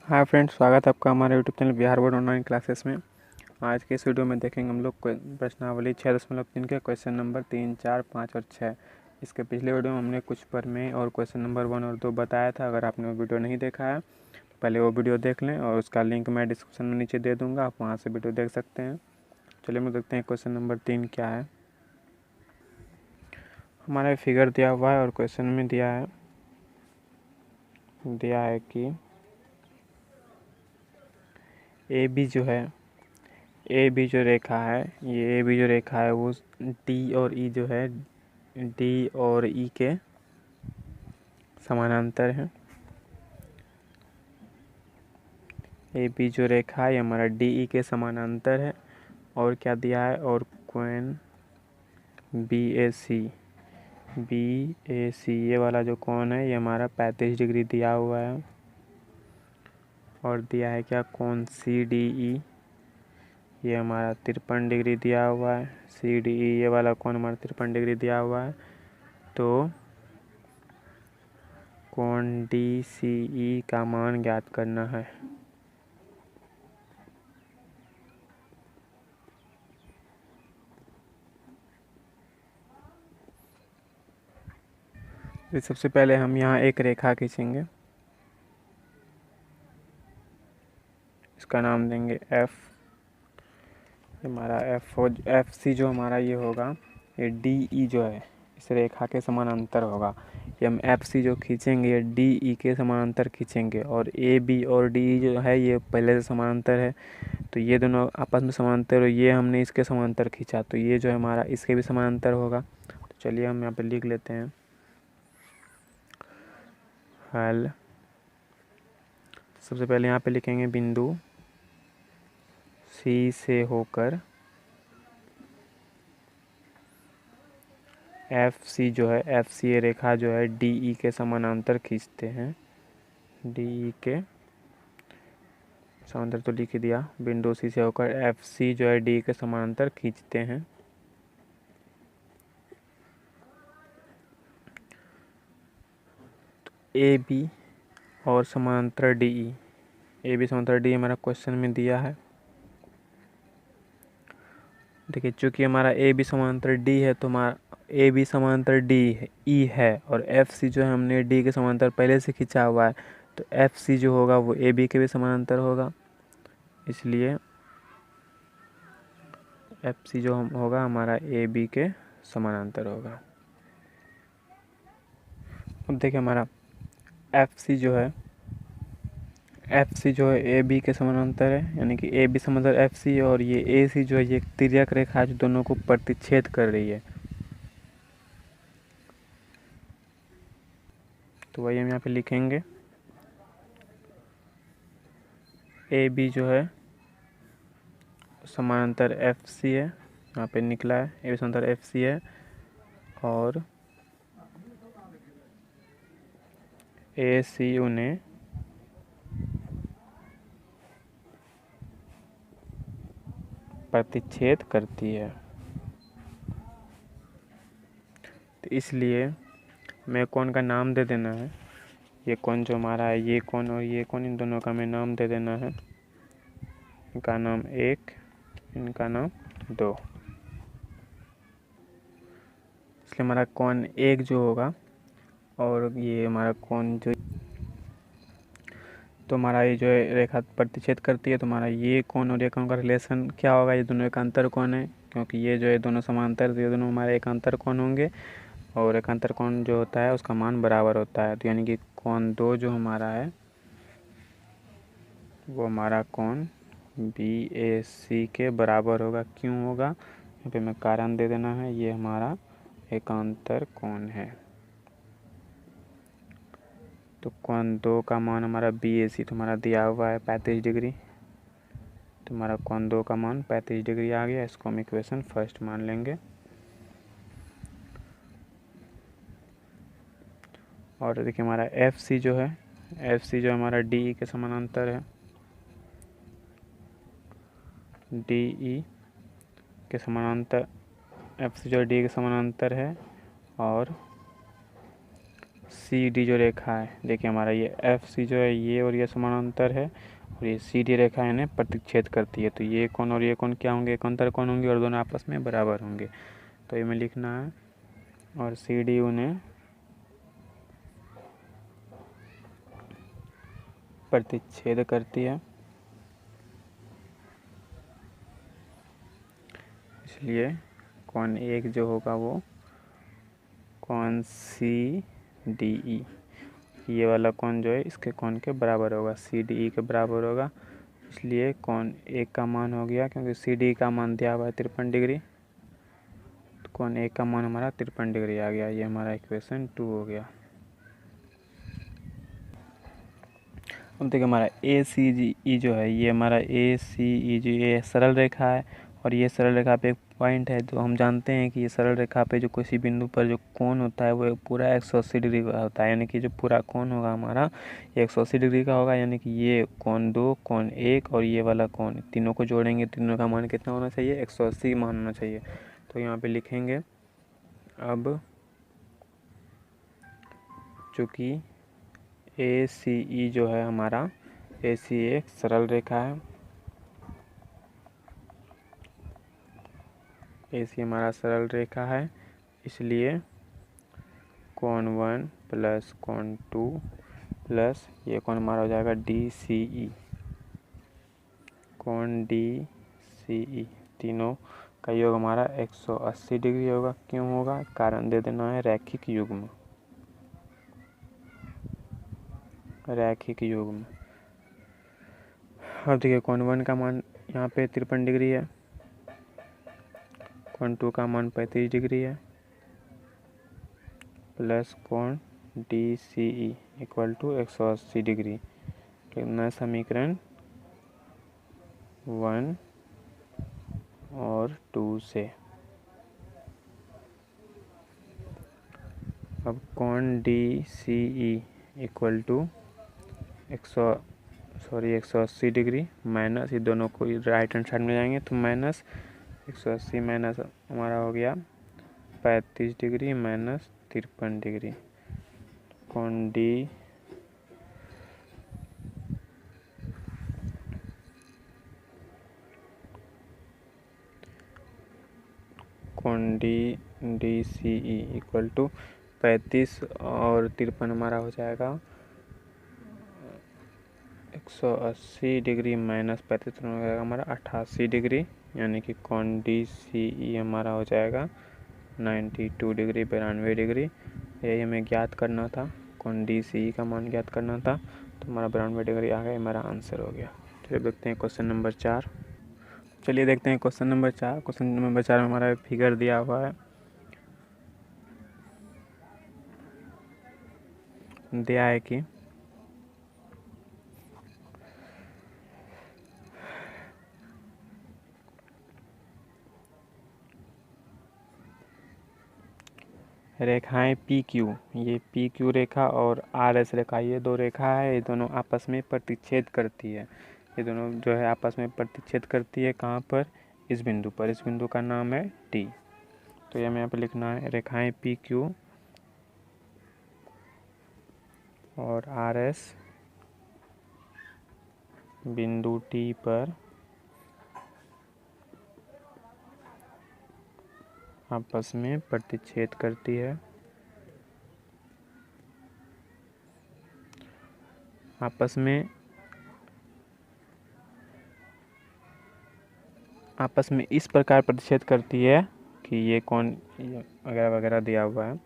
Hi friends, स्वागत है आपका हमारे YouTube channel Bihar board online classes में। आज के इस वीडियो में देखेंगे हम लोग प्रश्नावली 6.3 के क्वेश्चन नंबर 3, 4, 5 और 6। इसके पिछले वीडियो में हमने कुछ प्रमेय और क्वेश्चन नंबर 1 और 2 बताया था। अगर आपने वो वीडियो नहीं देखा है तो पहले वो वीडियो देख लें और उसका लिंक मैं डिस्क्रिप्शन में नीचे दे दूँगा, आप वहाँ से वीडियो देख सकते हैं। चलिए हम देखते हैं क्वेश्चन नंबर 3 क्या है। हमारा फिगर दिया हुआ है और क्वेश्चन में दिया है कि ए बी जो जो रेखा है वो डी और ई जो है डी और ई के समानांतर है। ए बी जो रेखा है ये हमारा डी ई के समानांतर है। और क्या दिया है, और कोण बी ए सी ये वाला जो कोण है ये हमारा 35 डिग्री दिया हुआ है। और दिया है क्या, कोण सी डी ई ये हमारा 53 डिग्री दिया हुआ है। सी डी ई ये वाला कोण हमारा 53 डिग्री दिया हुआ है। तो कोण डी सी ई का मान ज्ञात करना है। तो सबसे पहले हम यहाँ एक रेखा खींचेंगे, इसका नाम देंगे एफ। हमारा एफ सी जो हमारा ये होगा, ये डी ई जो है इस रेखा के समानांतर होगा। ये हम एफ सी जो खींचेंगे ये डी ई के समानांतर खींचेंगे। और ए बी और डी ई जो है ये पहले से समानांतर है, तो ये दोनों आपस में समानांतर और ये हमने इसके समानांतर खींचा, तो ये जो है हमारा इसके भी समानांतर होगा। तो चलिए हम यहाँ पे लिख लेते हैं हल। सबसे पहले यहाँ पे लिखेंगे बिंदु सी से होकर एफ सी जो है, एफ सी ये रेखा जो है डी ई के समानांतर खींचते हैं। डी ई के समानांतर तो लिख ही दिया। बिंदु सी से होकर एफ सी जो है डी के समानांतर खींचते हैं। ए बी और समानांतर डी ई, ए बी समानांतर डी हमारा क्वेश्चन में दिया है। देखिए चूंकि हमारा ए बी समानांतर डी है तो हमारा ए बी समानांतर डी है ई है, और एफ सी जो है हमने डी के समानांतर पहले से खींचा हुआ है, तो एफ सी जो होगा वो ए बी के भी समानांतर होगा। इसलिए एफ सी जो हम होगा हमारा ए बी के समानांतर होगा। अब देखिए हमारा एफ सी जो है ए बी के समानांतर है, यानी कि ए बी समानांतर एफ सी, और ये ए सी जो है ये तिर्यक रेखा है जो दोनों को प्रतिच्छेद कर रही है। तो वही हम यहाँ पे लिखेंगे ए बी जो है समानांतर एफ सी है, यहाँ पे निकला है ए बी समानांतर एफ सी है। और ए सी उन्हें प्रतिच्छेद करती है। तो इसलिए मैं कोण का नाम दे देना है, ये कोण जो हमारा है ये कोण और ये कोण, इन दोनों का मैं नाम दे देना है। इनका नाम 1, इनका नाम 2। इसलिए हमारा कोण 1 जो होगा और ये हमारा कोण जो, तो हमारा ये जो है रेखा प्रतिच्छेद करती है, तो हमारा ये कोण और ये कोण का रिलेशन क्या होगा, ये दोनों एकांतर कोण है, क्योंकि ये जो है दोनों समांतर, तो ये दोनों हमारे एकांतर कोण होंगे। और एकांतर कोण जो होता है उसका मान बराबर होता है, तो यानी कि कोण 2 जो हमारा है वो हमारा कोण बी ए सी के बराबर होगा। क्यों होगा, यहाँ पे मैं कारण दे देना है, ये हमारा एकांतर कोण है। तो कोण 2 का मान हमारा बी ए सी तो हमारा दिया हुआ है 35 डिग्री, तो हमारा कोण 2 का मान 35 डिग्री आ गया। इसको हम इक्वेशन फर्स्ट मान लेंगे। और देखिए हमारा एफ सी जो हमारा डी ई के समानांतर है, डी ई के समानांतर, एफ सी जो डी के समानांतर है। और सी डी जो रेखा है, देखिए हमारा ये एफ सी जो है ये और ये समानांतर है, और ये सी डी रेखा इन्हें प्रतिच्छेद करती है। तो ये कोण और ये कोण क्या होंगे, एकांतर कोण होंगे और दोनों आपस में बराबर होंगे। तो ये में लिखना है, और सी डी उन्हें प्रतिच्छेद करती है, इसलिए कोण एक जो होगा वो कोण सी डी ई, ये वाला कोण जो है इसके कोण के बराबर होगा, सी डी ई के बराबर होगा। इसलिए कोण एक का मान हो गया, क्योंकि सी डी का मान दिया हुआ है 53 डिग्री, तो कोण एक का मान हमारा 53 डिग्री आ गया। ये हमारा इक्वेशन 2 हो गया। अब देखिए हमारा ए सी जी ई जो है, ये हमारा ए सी ई जी ये सरल रेखा है, और ये सरल रेखा पे एक पॉइंट है। तो हम जानते हैं कि ये सरल रेखा पे जो किसी बिंदु पर जो कोण होता है वो पूरा 180 डिग्री का होता है, यानी कि जो पूरा कोण होगा हमारा 180 डिग्री का होगा। यानी कि ये कोण 2, कोण 1 और ये वाला कोण, तीनों को जोड़ेंगे, तीनों का मान कितना होना चाहिए, 180 मान होना चाहिए। तो यहाँ पे लिखेंगे, अब चूँकि ए सी ई जो है हमारा, ए सी एक सरल रेखा है, ए सी हमारा सरल रेखा है, इसलिए कोण 1 प्लस कोण 2 प्लस ये कोण हमारा हो जाएगा डी सी ई, कोण डी सी ई, तीनों का योग हमारा 180 डिग्री होगा। क्यों होगा, कारण दे देना है, रैखिक युग्म, रैखिक युग्म। अब देखिए कोण 1 का मान यहाँ पे 53 डिग्री है, कोण 2 का मान 35 डिग्री है, प्लस कोण D C E equal to 180 degree. कितना समीकरण 1 और 2 से। अब कोण D C E equal to 180 degree minus, ये दोनों को राइट हैंड साइड में जाएंगे तो माइनस 180 माइनस हमारा हो गया 35 डिग्री माइनस 53 डिग्री। कोण D D C E equal to 35 और 53 हमारा हो जाएगा 180 डिग्री माइनस 35 हो जाएगा हमारा 88 डिग्री, यानी कि कोण डी सी ई हमारा हो जाएगा 92 डिग्री, 92 डिग्री। यही हमें ज्ञात करना था, कोण डी सी ई का मान ज्ञात करना था, तो हमारा 92 डिग्री आ गया, हमारा आंसर हो गया। चलिए देखते हैं क्वेश्चन नंबर 4। चलिए देखते हैं क्वेश्चन नंबर 4। क्वेश्चन नंबर 4 में हमारा फिगर दिया हुआ है, दिया है कि रेखाएं पी क्यू, ये पी क्यू रेखा और आर एस रेखा, ये दो रेखा है, ये दोनों आपस में प्रतिच्छेद करती है। ये दोनों जो है आपस में प्रतिच्छेद करती है, कहाँ पर, इस बिंदु पर। इस बिंदु का नाम है टी। तो ये हमें यहाँ पे लिखना है, रेखाएं पी क्यू और आर एस बिंदु टी पर आपस में प्रतिच्छेद करती है, आपस में इस प्रकार प्रतिच्छेद करती है कि ये कोण वगैरह वगैरह दिया हुआ है,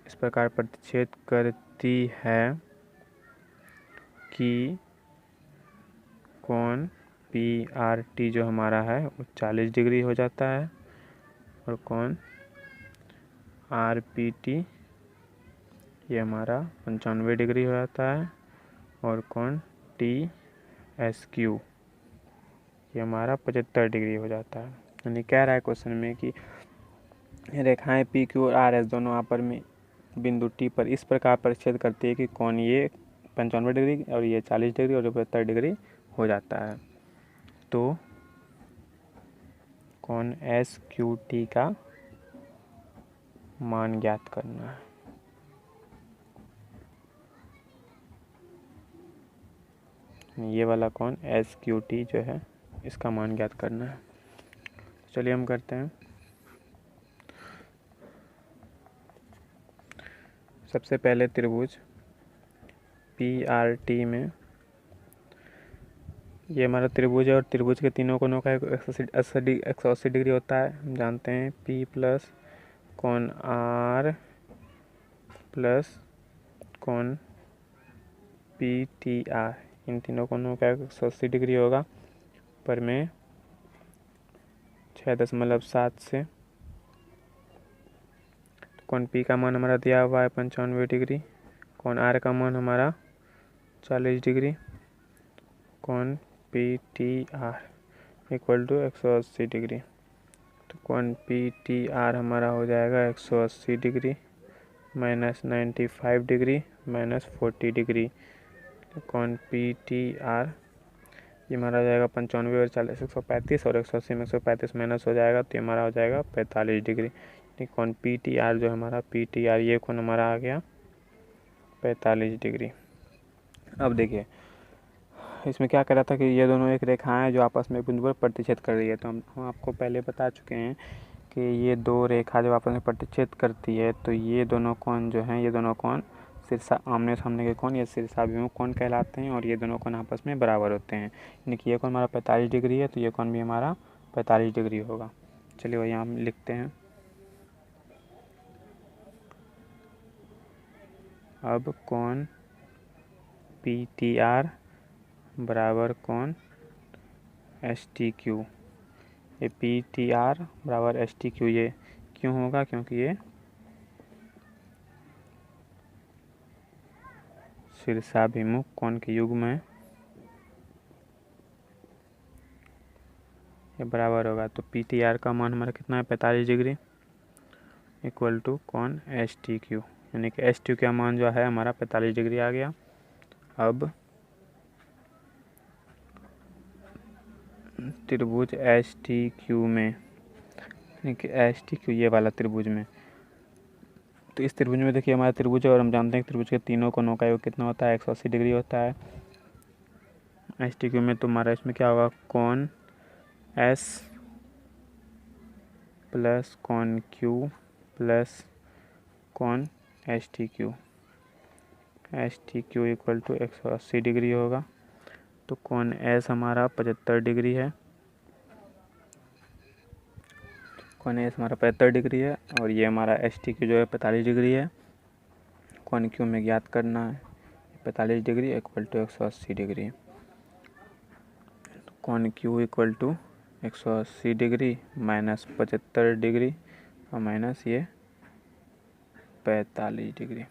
इस प्रकार प्रतिच्छेद करती है कि कोण पी आर टी जो हमारा है वो 40 डिग्री हो जाता है, और कोण आर पी टी ये हमारा 95 डिग्री हो जाता है, और कोण टी एस क्यू ये हमारा 75 डिग्री हो जाता है। यानी कह रहा है क्वेश्चन में कि रेखाएं पी क्यू और आर एस दोनों आपस में बिंदु टी पर इस प्रकार प्रतिच्छेद करती है कि कोण ये 95 डिग्री और ये 40 डिग्री और 75 डिग्री हो जाता है। तो कोण एस क्यू टी का मान ज्ञात करना है। ये वाला कौन एस क्यू टी जो है इसका मान ज्ञात करना है। चलिए हम करते हैं। सबसे पहले त्रिभुज पी आर टी में ये हमारा त्रिभुज है और त्रिभुज के तीनों कोनों का 180 डिग्री होता है। हम जानते हैं P प्लस कौन R प्लस कौन पी टी आर, इन तीनों कोनों का 180 डिग्री होगा। पर में 6.7 से कौन P का मान हमारा दिया हुआ है 95 डिग्री, कौन R का मान हमारा 40 डिग्री, कौन P T R equal to 180 degree. तो कौन पी टी आर हमारा हो जाएगा 180 degree minus 95 degree minus 40 degree. तो कौन पी टी आर ये हमारा हो जाएगा 95 और 40 135 और 180 में 135 माइनस हो जाएगा तो ये हमारा हो जाएगा 45 डिग्री। ठीक, कौन पी टी आर जो हमारा पी टी आर ये कौन हमारा आ गया 45 डिग्री। अब देखिए इसमें क्या कह रहा था कि ये दोनों एक रेखाएं हैं जो आपस में एक बिंदु पर प्रतिच्छेद कर रही है। तो हम आपको पहले बता चुके हैं कि ये दो रेखा जब आपस में प्रतिच्छेद करती है तो ये दोनों कोण जो हैं, ये दोनों कोण शीर्षा आमने सामने के कोण ये शीर्षाभिमुख कोण कहलाते हैं और ये दोनों कोण आपस में बराबर होते हैं। यानी कि ये कोण हमारा 45 डिग्री है तो ये कोण भी हमारा 45 डिग्री होगा। चलिए वही हम लिखते हैं। अब कोण पी टी आर बराबर कोण एस टी क्यू, ये पी टी आर बराबर एस टी क्यू ये क्यों होगा, क्योंकि ये शीर्षाभिमुख कोण के युग्म है, ये बराबर होगा। तो पी टी आर का मान हमारा कितना है 45 डिग्री इक्वल टू कोण एस टी क्यू, यानी कि एस टी का मान जो है हमारा 45 डिग्री आ गया। अब त्रिभुज एस टी क्यू में, यानी कि एस टी क्यू ये वाला त्रिभुज में, तो इस त्रिभुज में देखिए हमारा त्रिभुज है और हम जानते हैं कि त्रिभुज के तीनों कोनों का योग कितना होता है 180 डिग्री होता है। एस टी क्यू में तो हमारा इसमें क्या होगा कोण एस प्लस कोण क्यू प्लस कोण S T Q equal to 180 degree होगा। तो कोण एस हमारा 75 डिग्री है, कोण एस हमारा 75 डिग्री है और ये हमारा एस टी क्यू जो है 45 डिग्री है। कोण क्यू में ज्ञात करना है 45 डिग्री इक्वल टू 180 डिग्री। तो कोण Q equal to 180 degree minus 75 degree और माइनस ये 45 डिग्री।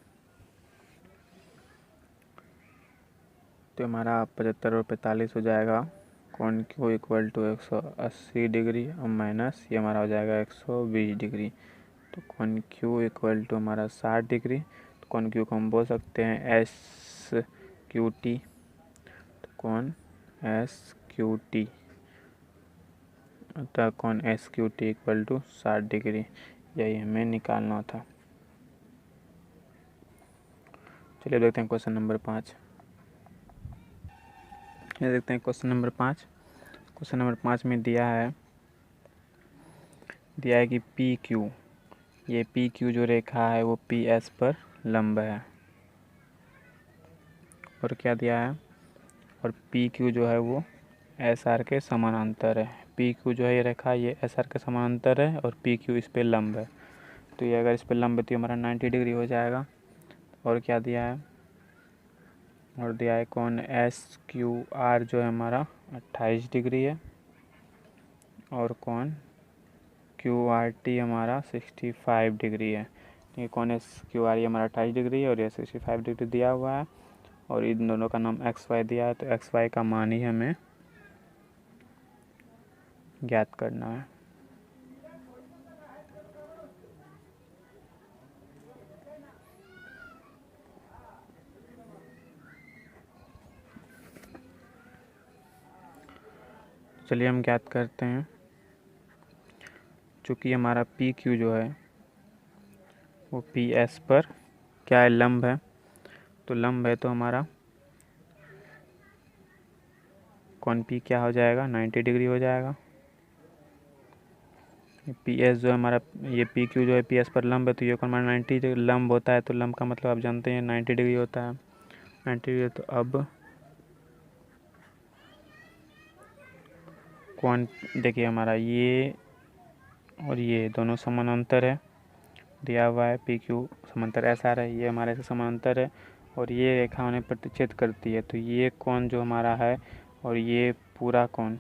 तो हमारा 75 और 45 हो जाएगा कोण क्यू इक्वल टू 180 डिग्री और माइनस ये हमारा हो जाएगा 120 डिग्री। तो कोण क्यू इक्वल टू हमारा 60 डिग्री। तो कोण क्यू को हम बोल सकते हैं एस क्यू टी। तो कोण एस क्यू टी अतः कोण S Q T equal to 60 degree, यही हमें निकालना था। चलिए देखते हैं क्वेश्चन नंबर 5। ये देखते हैं क्वेश्चन नंबर 5। क्वेश्चन नंबर 5 में दिया है कि पी क्यू, ये पी क्यू जो रेखा है वो पी एस पर लंब है। और क्या दिया है, और पी क्यू जो है वो एस आर के समानांतर है। पी क्यू जो है ये रेखा ये एस आर के समानांतर है और पी क्यू इस पर लंब है। तो ये अगर इस पर लंब है तो हमारा 90 डिग्री हो जाएगा। और क्या दिया है, और दिया है कोण एस क्यू आर जो है हमारा 28 डिग्री है और कोण क्यू आर टी हमारा 65 डिग्री है। ये कोण एस क्यू आर ये हमारा 28 डिग्री है और ये 65 डिग्री दिया हुआ है और इन दोनों का नाम एक्स वाई दिया है। तो एक्स वाई का मान ही हमें ज्ञात करना है। चलिए हम ज्ञात करते हैं। चूँकि हमारा पी क्यू जो है वो पी एस पर क्या है लंब है, तो लंब है तो हमारा कौन पी क्या हो जाएगा, 90 डिग्री हो जाएगा। पी एस जो है हमारा, ये पी क्यू जो है पी एस पर लंब है, तो ये कौन हमारा 90 जो लंब होता है, तो लंब का मतलब आप जानते हैं 90 डिग्री होता है, 90 डिग्री। तो अब कौन, देखिए हमारा ये और ये दोनों समानांतर है, दिया हुआ है पी क्यू समांतर एस आर है, ये हमारे से समांतर है और ये रेखा उन्हें प्रतिच्छेद करती है। तो ये कोण जो हमारा है और ये पूरा कोण,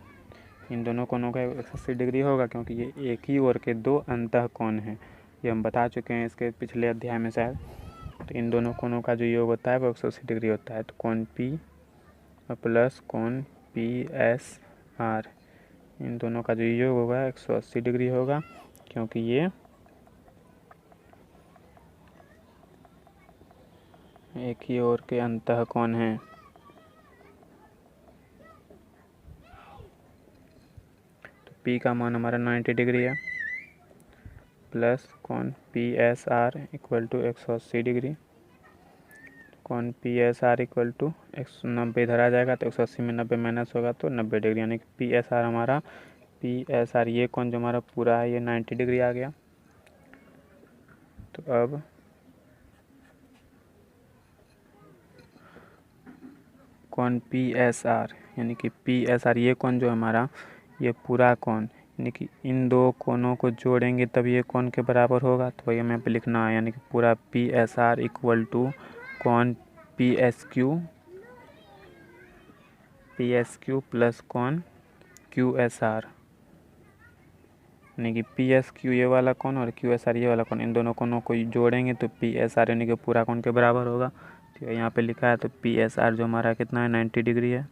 इन दोनों कोणों का 180 डिग्री होगा, क्योंकि ये एक ही ओर के दो अंतः कोण हैं। ये हम बता चुके हैं इसके पिछले अध्याय में शायद। तो इन दोनों कोणों का जो योग होता है वो 180 डिग्री होता है। तो कोण पी प्लस कोण पी एस आर, इन दोनों का जो योग होगा 180 डिग्री होगा, क्योंकि ये एक ही ओर के अंतः कोण हैं। तो P का मान हमारा 90 डिग्री है, प्लस कोण P S R equal to 180 degree. कोण P S R equal to 190 इधर आ जाएगा, तो 180 में 90 माइनस होगा तो 90 डिग्री, यानी कि पी एस आर हमारा, पी एस आर ये कोण जो हमारा पूरा है ये 90 डिग्री आ गया। तो अब कोण पी एस आर, यानी कि पी एस आर ये कोण जो हमारा ये पूरा कोण, यानी कि इन दो कोणों को जोड़ेंगे तब ये कोण के बराबर होगा। तो वही हमें पे लिखना है, यानी कि पूरा P S R equal to कोण पी एस क्यू प्लस कोण क्यू एस आर, यानी कि पी एस क्यू ये वाला कोण और क्यू एस आर ये वाला कोण, इन दोनों कोणों को जोड़ेंगे तो पी एस आर यानी कि पूरा कोण के बराबर होगा। तो यहाँ पे लिखा है, तो पी एस आर जो हमारा कितना है 90 डिग्री है,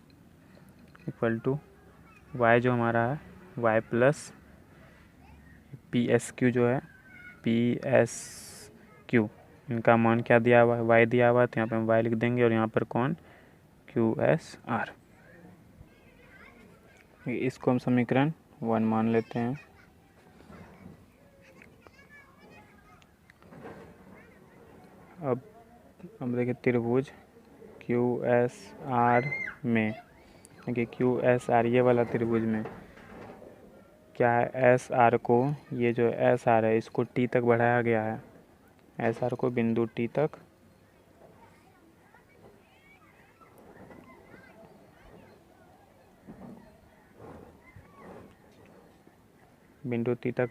इक्वल टू वाई जो हमारा है Y plus P S Q जो है पी एस क्यू, इनका मान क्या दिया हुआ है, वाई दिया हुआ है, तो यहाँ पे हम वाई लिख देंगे और यहाँ पर कोण क्यू एस आर। इसको हम समीकरण 1 मान लेते हैं। अब देखिए त्रिभुज क्यू एस आर में, देखिए क्यू एस आर ये वाला त्रिभुज में क्या है, एस आर को, ये जो एस आर है इसको टी तक बढ़ाया गया है, एस आर को बिंदु टी तक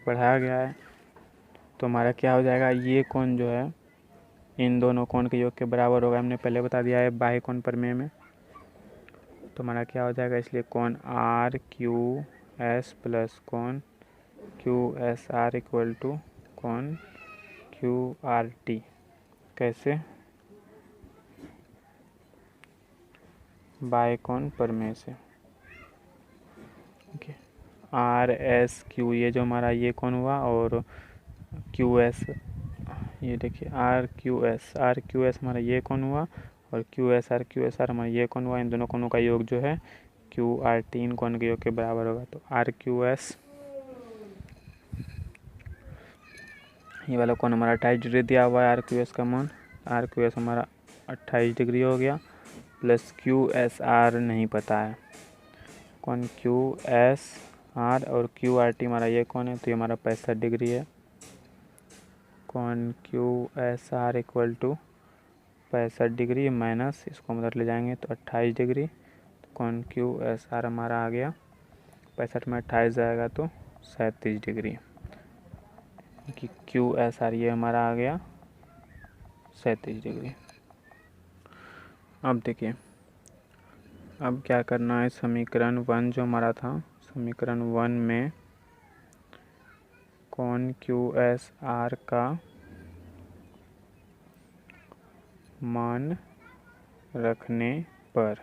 बढ़ाया गया है। तो हमारा क्या हो जाएगा, ये कोण जो है इन दोनों कोण के योग के बराबर होगा, हमने पहले बता दिया है बाह्य कोण प्रमेय में। तो हमारा क्या हो जाएगा, इसलिए कोण आर क्यू एस प्लस कोण Q S R equal to कोण क्यू आर टी। कैसे, बाह्य कोण प्रमेय से। ओके, आर एस क्यू ये जो हमारा ये कोण हुआ, और क्यू एस, ये देखिए आर क्यू एस हमारा ये कोण हुआ, और क्यू एस आर हमारा ये कोण हुआ। इन दोनों कोणों का योग जो है क्यू आर टी, इन कोण के योग के बराबर होगा। तो आर क्यू एस ये वाला कोण हमारा 28 डिग्री दिया हुआ है, आर क्यू एस का मान, आर क्यू एस हमारा 28 डिग्री हो गया, प्लस क्यू एस आर नहीं पता है, कोण क्यू एस आर और क्यू आर टी हमारा ये कोण है, तो ये हमारा 65 डिग्री है। कोण Q S R equal to 65 degree minus, इसको हम उधर ले जाएंगे तो 28 डिग्री। तो कोण क्यू एस आर हमारा आ गया 65 में 28 जाएगा तो 37 डिग्री, कि क्यू एस आर ये हमारा आ गया 37 डिग्री। अब देखिए, अब क्या करना है, समीकरण 1 जो हमारा था, समीकरण 1 में कोण क्यू एस आर का मान रखने पर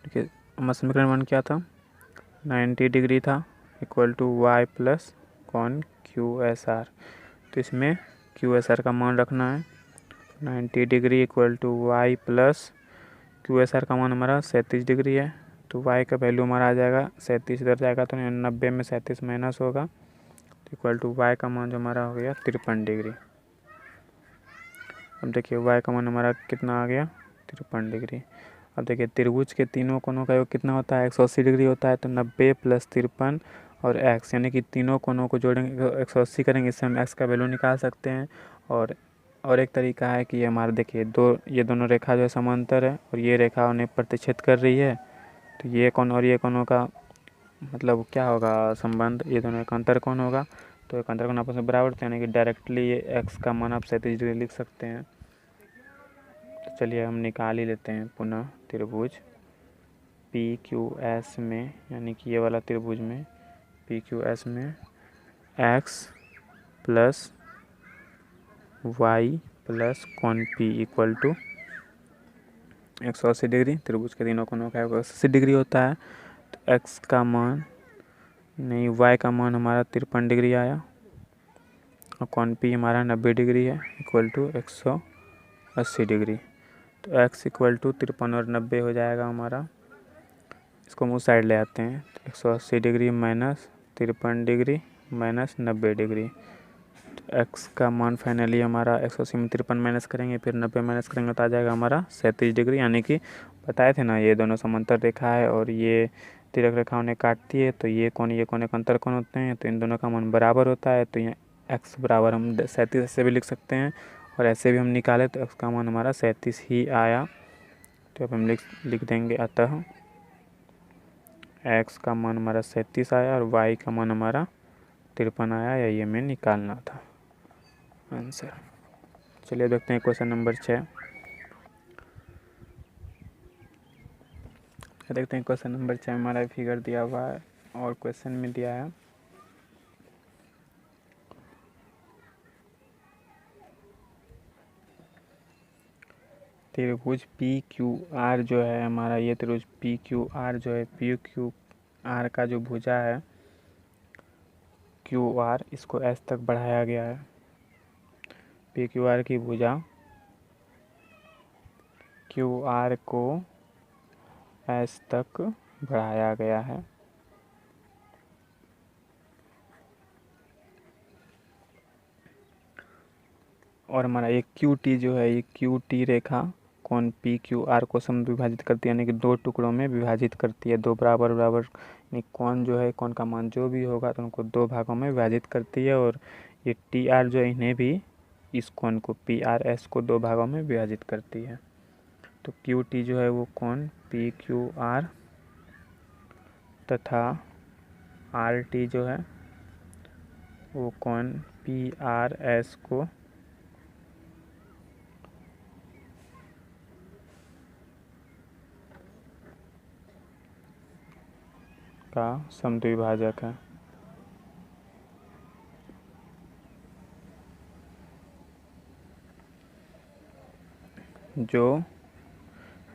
देखिए हमारा समीकरण 1 क्या था, 90 डिग्री था, इक्वल टू वाई प्लस कोण क्यू एस आर। तो इसमें क्यू एस आर का मान रखना है, 90 degree equal to Y plus Q S R का मान हमारा 37 डिग्री है, तो y का वैल्यू हमारा आ जाएगा 37, इधर जाएगा तो 90 में 37 माइनस होगा, तो इक्वल टू y का मान जो हमारा हो गया 53 डिग्री। अब देखिए y का मान हमारा कितना आ गया 53 डिग्री। अब देखिए त्रिभुज के तीनों कोनों का योग कितना होता है 180 डिग्री होता है, तो 90 + 53 और x, यानी कि तीनों कोनों को जोड़ेंगे 180 करेंगे, इससे हम x का वैल्यू निकाल सकते हैं। और एक तरीका है कि ये हमारा देखिए ये दोनों रेखा जो है समांतर है और ये रेखा उन्हें प्रतिच्छेद कर रही है, तो ये कोण और ये कोनों का मतलब क्या होगा संबंध, ये दोनों का अंतर कोण होगा, तो एक अंतर कोण आपस में बराबर थे, यानी कि डायरेक्टली ये x का मान आप 37 डिग्री लिख सकते हैं। तो चलिए हम निकाल ही लेते हैं पुनः त्रिभुज PQS में, यानी कि ये वाला त्रिभुज में PQS में x + y + कोण P इक्वल टू 180 डिग्री। त्रिभुज के तीनों कोनों का 180 डिग्री होता है, तो x का मान नहीं y का मान हमारा 53 डिग्री आया और कोण P हमारा 90 डिग्री है इक्वल टू 180 डिग्री। तो x इक्वल टू 53 और 90 हो जाएगा हमारा, इसको मुँह साइड ले आते हैं, तो 180 degree minus 53 degree minus 90 degree, तो x का मान फाइनली हमारा 180 में 53 माइनस करेंगे फिर 90 माइनस करेंगे तो आ जाएगा हमारा 37 डिग्री। यानी कि बताए थे ना ये दोनों समांतर रेखा है और ये तिरक रेखा उन्हें काटती है, तो ये कोण एक अंतर कोण होते हैं, तो इन दोनों का मान बराबर होता है, तो यहाँ x बराबर हम 37 ऐसे भी लिख सकते हैं और ऐसे भी हम निकालें तो x का मान हमारा 37 ही आया। तो अब हम लिख देंगे अतः x का मान हमारा 37 आया और y का मान हमारा 53 आया, या ये हमें निकालना था आंसर। चलिए देखते हैं क्वेश्चन नंबर 6। देखते हैं क्वेश्चन नंबर 6 हमारा फिगर दिया हुआ है और क्वेश्चन में दिया है त्रिभुज PQR जो है हमारा, ये त्रिभुज PQR जो है PQR का जो भुजा है QR, इसको S तक बढ़ाया गया है। PQR की भुजा QR को S तक बढ़ाया गया है। और हमारा ये QT जो है, ये QT रेखा कोण PQR को समविभाजित करती है, यानी कि दो टुकड़ों में विभाजित करती है, दो बराबर यानी कोण जो है, कोण का मान जो भी होगा तो उनको दो भागों में विभाजित करती है। और ये TR जो है इन्हें भी, इस कोण को PRS को दो भागों में विभाजित करती है। तो QT जो है वो कोण PQR तथा RT जो है वो कोण PRS को का समद्विभाजक है।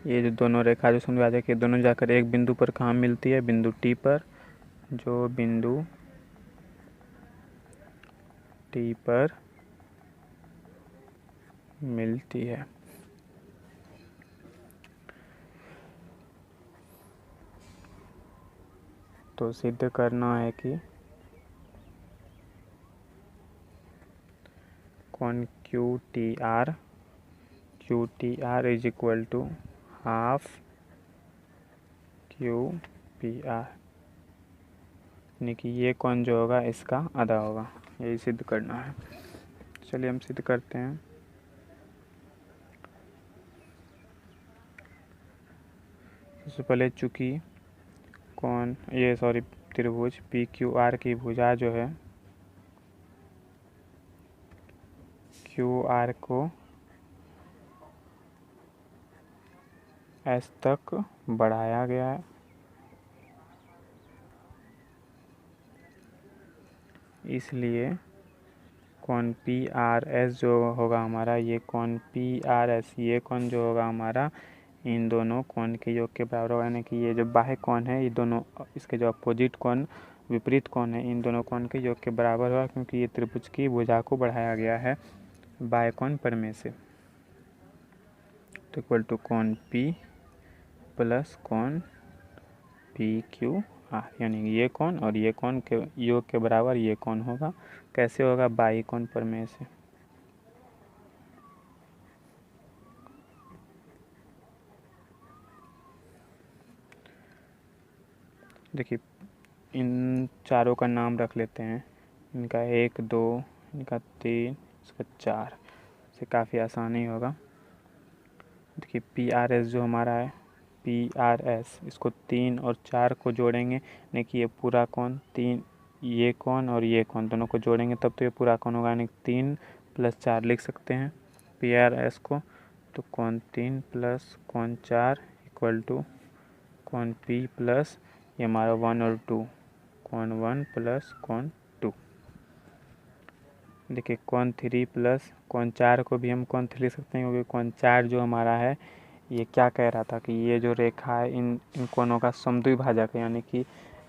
ये जो दोनों रेखा जो समद्विभाजक है, दोनों जाकर एक बिंदु पर कहाँ मिलती है, बिंदु T पर। जो बिंदु T पर मिलती है। तो सिद्ध करना है कि कोण QTR is equal to half QPR, यानी कि ये कोण जो होगा इसका आधा होगा, यही सिद्ध करना है। चलिए हम सिद्ध करते हैं। सबसे पहले चूँकि त्रिभुज PQR की भुजा जो है QR को S तक बढ़ाया गया है, इसलिए कोण PRS जो होगा हमारा, ये कोण PRS, ये कोण जो होगा हमारा इन दोनों कोण के योग के बराबर होगा, यानी कि ये जो बाह्य कोण है, ये दोनों इसके जो अपोजिट कोण विपरीत कोण है, इन दोनों कोण के योग के बराबर होगा, क्योंकि ये त्रिभुज की भुजा को बढ़ाया गया है बाह्य कोण प्रमेय से। तो इक्वल टू कोण P प्लस कोण पी क्यू आर, यानी ये कोण और ये कोण के योग के बराबर ये कोण होगा। कैसे होगा? बाई कोण प्रमेय से। देखिए इन चारों का नाम रख लेते हैं, इनका 1 2, इनका 3, इसका 4, से काफ़ी आसानी होगा। देखिए पी आर एस जो हमारा है, पी आर एस, इसको 3 और 4 को जोड़ेंगे, यानी कि ये पूरा कोण, 3 ये कोण और ये कोण दोनों को जोड़ेंगे तब तो ये पूरा कोण होगा, यानी 3 + 4 लिख सकते हैं पी आर एस को। तो कोण 3 + कोण 4 = कोण पी प्लस ये हमारा 1 और 2, कोण 1 + कोण 2। देखिए कोण 3 + कोण 4 को भी हम कोण 3 लिख सकते हैं, क्योंकि कोण 4 जो हमारा है ये क्या कह रहा था कि ये जो रेखा है इन कोणों का समद्विभाजक है, यानी कि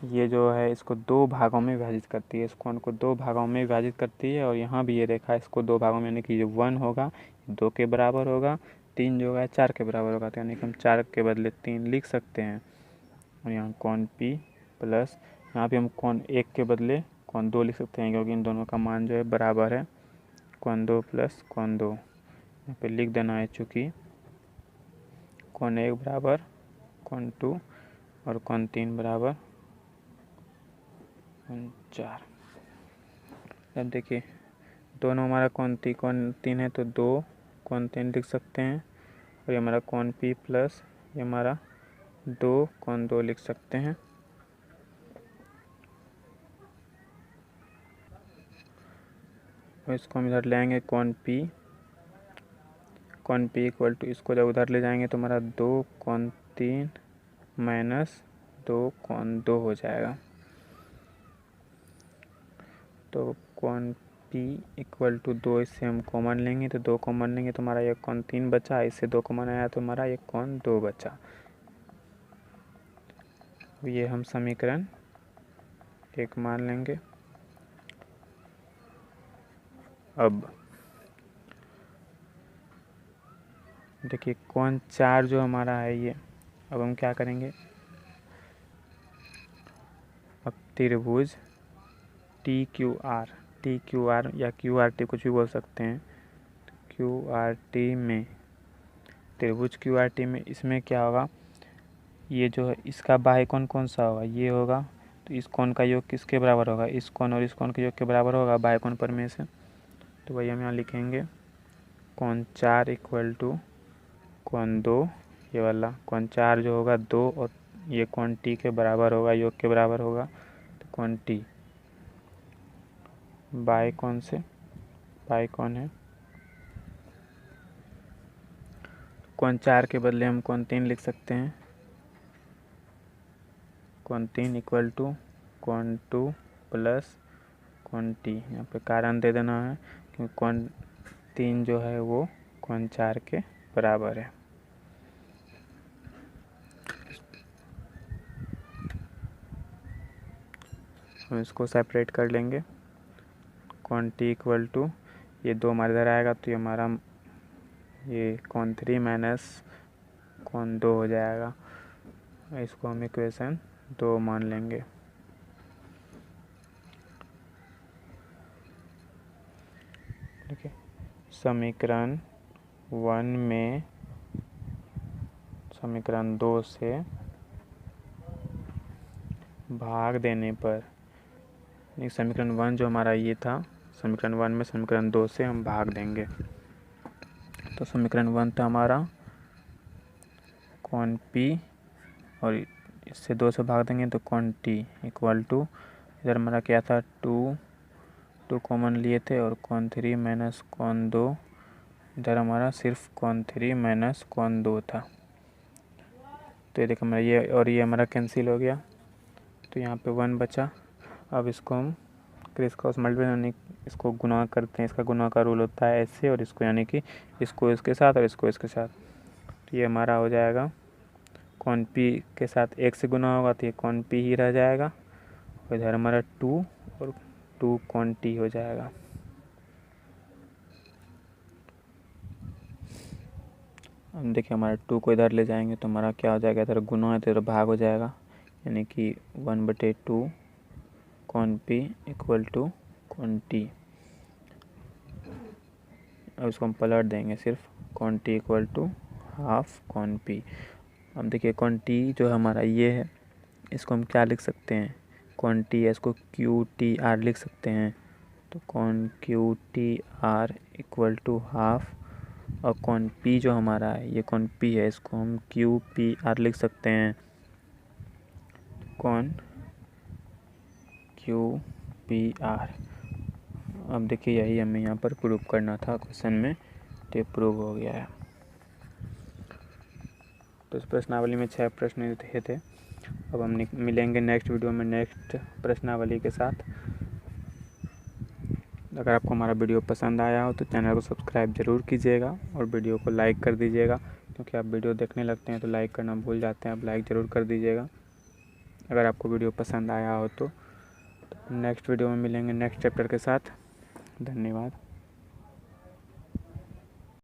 ये जो है इसको 2 भागों में विभाजित करती है, इस कोण को 2 भागों में विभाजित करती है। और यहाँ भी ये रेखा इसको 2 भागों में, यानी कि जो 1 होगा 2 के बराबर होगा, 3 जो है 4 के बराबर होगा, तो यानी कि हम 4 के बदले 3 लिख सकते हैं। और यहाँ कोण पी प्लस यहाँ भी हम कोण 1 के बदले कोण 2 लिख सकते हैं, क्योंकि इन दोनों का मान जो है बराबर है। कोण 2 + कोण 2 यहाँ पे लिख देना है, चूँकि कोण 1 बराबर कोण 2 और कोण 3 बराबर कोण 4। अब देखिए दोनों हमारा कोण 3 है तो 2 कोण 3 लिख सकते हैं, और ये हमारा कोण पी प्लस ये हमारा 2 कोण 2 लिख सकते हैं। और इसको हम इधर ले आएंगे, कोण पी = इसको जब उधर ले जाएंगे तो हमारा 2 कोण 3 - 2 कोण 2 हो जाएगा। तो कोण P = 2, इससे हम कॉमन लेंगे तो 2 कॉमन लेंगे तो हमारा 1 कोण 3 बचा, इससे 2 कॉमन आया तो हमारा 1 कोण 2 बचा। ये हम समीकरण 1 मान लेंगे। अब देखिए कोण 4 जो हमारा है ये, अब हम क्या करेंगे, अब त्रिभुज टी क्यू आर या क्यू आर टी कुछ भी बोल सकते हैं, क्यू आर टी में, त्रिभुज क्यू आर टी में इसमें क्या होगा, ये जो है इसका बाह्य कोण कौन सा होगा, ये होगा, तो इस कोण का योग किसके बराबर होगा, इस कोण और इस कोण के योग के बराबर होगा बाह्य कोण प्रमेय से। तो वही हम यहाँ लिखेंगे, कोण 4 = कोण 2, ये वाला कोण 4 जो होगा 2 और ये कोण टी के बराबर होगा, योग के बराबर होगा, तो कोण टी बाह्य कोण से, बाह्य कोण है, कोण 4 के बदले हम कोण 3 लिख सकते हैं, कोण 3 = कोण 2 + कोण टी। यहाँ पे कारण दे देना है क्योंकि कोण 3 जो है वो कोण 4 के बराबर है। हम इसको सेपरेट कर लेंगे, कोण T = ये 2 हमारे इधर आएगा तो ये हमारा ये कोण 3 - कोण 2 हो जाएगा। इसको हम इक्वेशन 2 मान लेंगे। देखिए समीकरण 1 में समीकरण 2 से भाग देने पर, समीकरण 1 जो हमारा ये था, समीकरण 1 में समीकरण 2 से हम भाग देंगे। तो समीकरण 1 था हमारा कोण P और इससे 2 से भाग देंगे तो कोण T = इधर हमारा क्या था 2 कॉमन लिए थे और कोण 3 - कोण 2, इधर हमारा सिर्फ कोण 3 - कोण 2 था। तो ये देखो हमारा ये और ये हमारा कैंसिल हो गया, तो यहाँ पे 1 बचा। अब इसको हम क्रिस क्रॉस मल्टीप्लाई, यानी इसको गुणा करते हैं, इसका गुणा का रूल होता है ऐसे, और इसको यानी कि इसको इसके साथ और इसको इसके साथ, तो ये हमारा हो जाएगा कोण P के साथ 1 से गुणा होगा तो ये कोण P ही रह जाएगा, और इधर हमारा 2 और 2 कोण T हो जाएगा। अब देखिए हमारा 2 को इधर ले जाएंगे तो हमारा क्या हो जाएगा, इधर गुणा है तो इधर भाग हो जाएगा, यानी कि 1/2 कॉन P इक्वल टू कॉन T। अब इसको हम पलट देंगे सिर्फ, कॉन T इक्वल टू हाफ कॉन P। अब देखिए कॉन T जो हमारा ये है, इसको हम क्या लिख सकते हैं, कॉन T है इसको QTR लिख सकते हैं। तो कॉन QTR इक्वल टू हाफ, और कॉन P जो हमारा है, ये कॉन P है, इसको हम QPR लिख सकते हैं। कॉन QPR। अब देखिए यही हमें यहाँ पर प्रूव करना था क्वेश्चन में, तो ये प्रूव हो गया है। तो इस प्रश्नावली में 6 प्रश्न थे। अब हम मिलेंगे नेक्स्ट वीडियो में नेक्स्ट प्रश्नावली के साथ। अगर आपको हमारा वीडियो पसंद आया हो तो चैनल को सब्सक्राइब ज़रूर कीजिएगा और वीडियो को लाइक कर दीजिएगा, क्योंकि आप वीडियो देखने लगते हैं तो लाइक करना भूल जाते हैं। आप लाइक ज़रूर कर दीजिएगा अगर आपको वीडियो पसंद आया हो तो। नेक्स्ट वीडियो में मिलेंगे नेक्स्ट चैप्टर के साथ। धन्यवाद।